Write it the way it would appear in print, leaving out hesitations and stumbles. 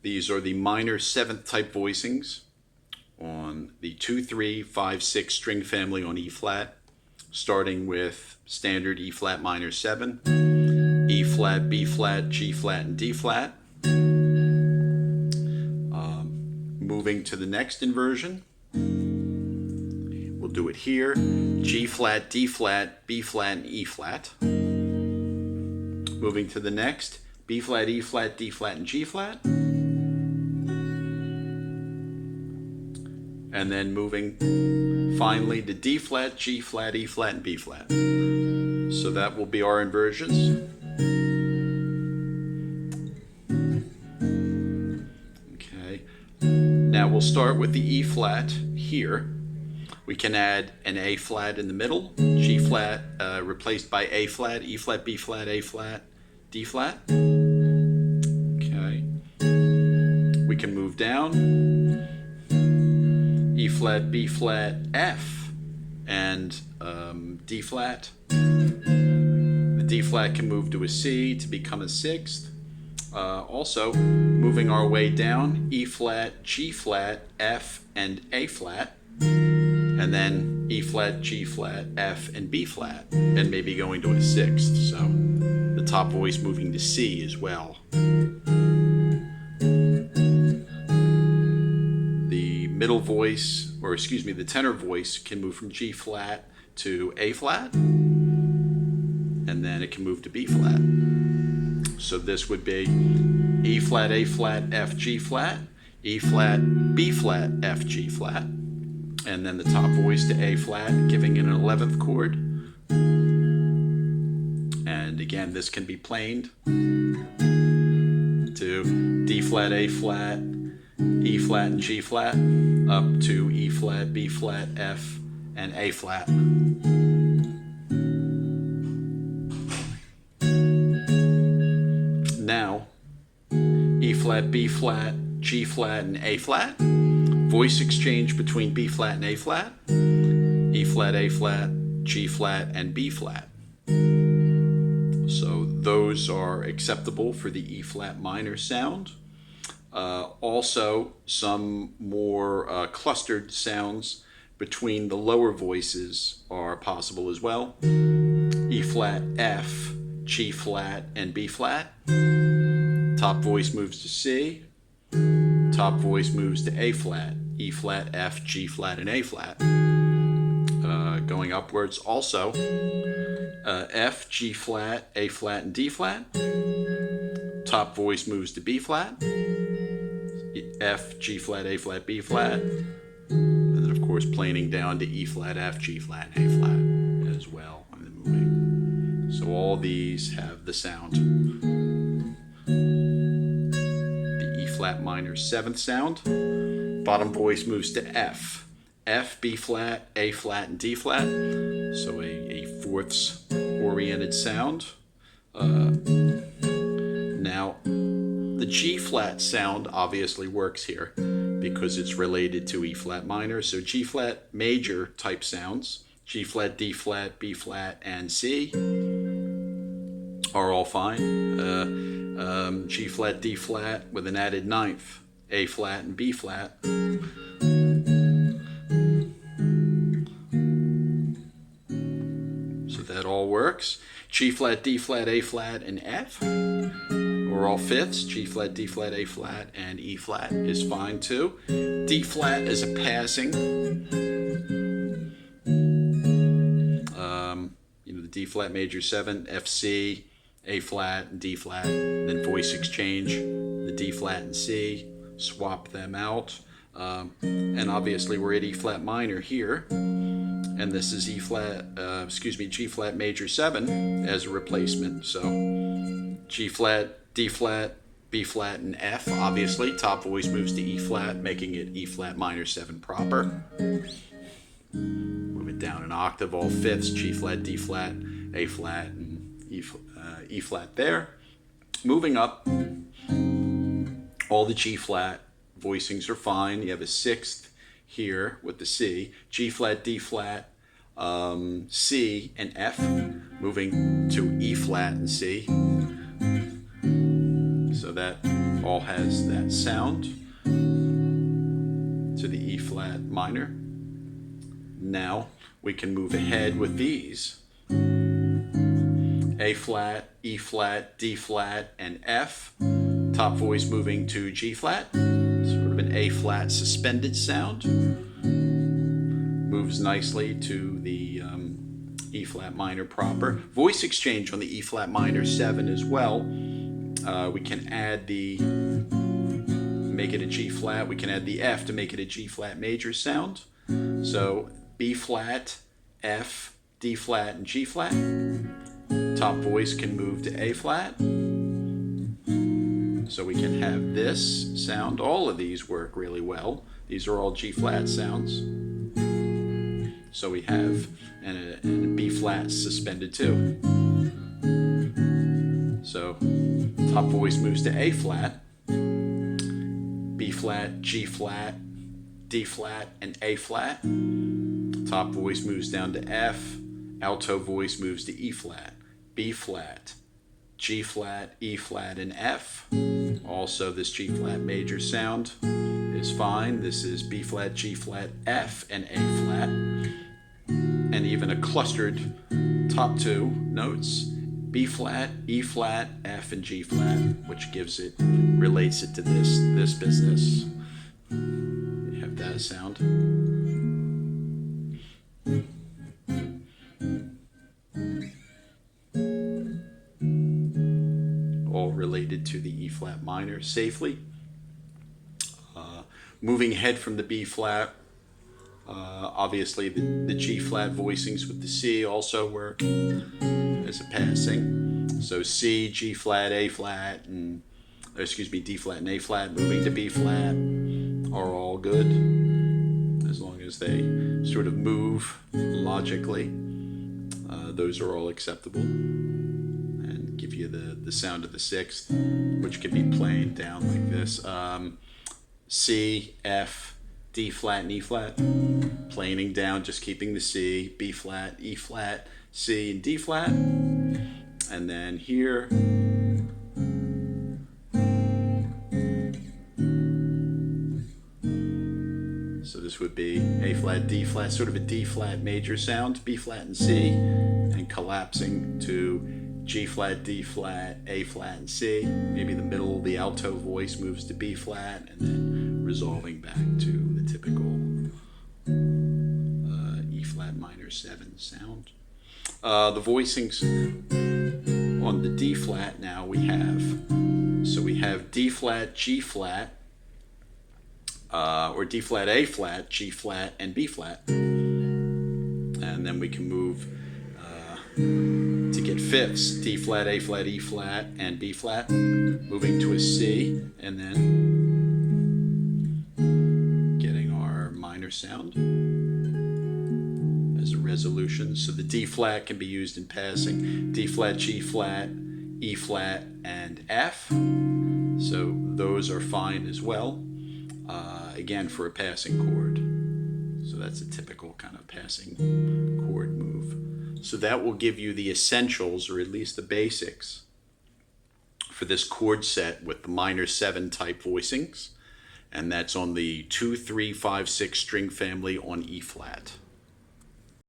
These are the minor 7th type voicings on the 2, 3, 5, 6 string family on E flat, starting with standard E flat minor 7, E flat, B flat, G flat, and D flat. Moving to the next inversion, we'll do it here: G flat, D flat, B flat, and E flat. Moving to the next, B flat, E flat, D flat, and G flat. And then moving finally to D flat, G flat, E flat, and B flat. So that will be our inversions. Okay. Now we'll start with the E flat here. We can add an A flat in the middle, G flat replaced by A flat, E flat, B flat, A flat, D flat. Okay. We can move down. E flat, B flat, F, and D flat. The D flat can move to a C to become a 6th. Also, moving our way down, E flat, G flat, F, and A flat, and then E flat, G flat, F, and B flat, and maybe going to a 6th. So the top voice moving to C as well. Middle voice, or excuse me, the tenor voice can move from G flat to A flat, and then it can move to B flat. So this would be E flat, A flat, F, G flat, E flat, B flat, F, G flat, and then the top voice to A flat, giving it an 11th chord. And again, this can be planed to D flat, A flat, E flat, and G flat, up to E flat, B flat, F, and A flat. Now, E flat, B flat, G flat, and A flat. Voice exchange between B flat and A flat. E flat, A flat, G flat, and B flat. So those are acceptable for the E flat minor sound. Also, some more clustered sounds between the lower voices are possible as well. E flat, F, G flat, and B flat. Top voice moves to C. Top voice moves to A flat, E flat, F, G flat, and A flat. Going upwards also, F, G flat, A flat, and D flat. Top voice moves to B flat. F, G flat, A flat, B flat, and then of course planing down to E flat, F, G flat, and A flat as well in the moving. So all these have the sound. The E flat minor 7th sound. Bottom voice moves to F. F, B flat, A flat, and D flat. So a 4ths oriented sound. Now, the G flat sound obviously works here because it's related to E flat minor. So G flat major type sounds, G flat, D flat, B flat, and C are all fine. G flat, D flat with an added 9th, A flat, and B flat. So that all works. G flat, D flat, A flat, and F are all 5ths. G flat, D flat, A flat, and E flat is fine too. D flat is a passing. The D flat major 7, F, C, A flat, and D flat. Then voice exchange, the D flat and C, swap them out. And obviously we're at E flat minor here. And this is G flat major 7 as a replacement. So G flat, D flat, B flat, and F, obviously. Top voice moves to E flat, making it E flat minor 7 proper. Move it down an octave, all 5ths, G flat, D flat, A flat, and E flat there. Moving up, all the G flat voicings are fine. You have a 6th here with the C, G flat, D flat, C, and F, moving to E flat and C. So that all has that sound to the E flat minor. Now we can move ahead with these. A flat, E flat, D flat, and F. Top voice moving to G flat. Sort of an A flat suspended sound. Moves nicely to the E flat minor proper. Voice exchange on the E flat minor 7 as well. We can add make it a G flat. We can add the F to make it a G flat major sound. So B flat, F, D flat, and G flat. Top voice can move to A flat. So we can have this sound. All of these work really well. These are all G flat sounds. So we have and a B flat suspended too. So top voice moves to A flat, B flat, G flat, D flat, and A flat. Top voice moves down to F. Alto voice moves to E flat, B flat, G flat, E flat, and F. Also, this G flat major sound is fine. This is B flat, G flat, F, and A flat. And even a clustered top two notes, B flat, E flat, F, and G flat, which relates it to this business. You have that sound. All related to the E flat minor safely. Moving ahead from the B flat, obviously the G flat voicings with the C also work as a passing. So C, G flat, A flat, D flat and A flat moving to B flat are all good as long as they sort of move logically. Those are all acceptable and give you the sound of the sixth, which can be playing down like this. C, F, D flat, and E flat. Planing down, just keeping the C, B flat, E flat, C, and D flat. And then here, so this would be A flat, D flat, sort of a D flat major sound, B flat and C, and collapsing to G flat, D flat, A flat, and C. Maybe the middle, the alto voice moves to B flat, and then resolving back to the typical E flat minor 7 sound. The voicings on the D flat now we have D flat, G flat, or D flat, A flat, G flat, and B flat. And then we can move to get fifths, D flat, A flat, E flat, and B flat, moving to a C, and then getting our minor sound as a resolution. So the D flat can be used in passing, D flat, G flat, E flat, and F. So those are fine as well, again for a passing chord. So that's a typical kind of passing chord move. So that will give you the essentials, or at least the basics, for this chord set with the minor 7 type voicings. And that's on the 2, 3, 5, 6 string family on E flat.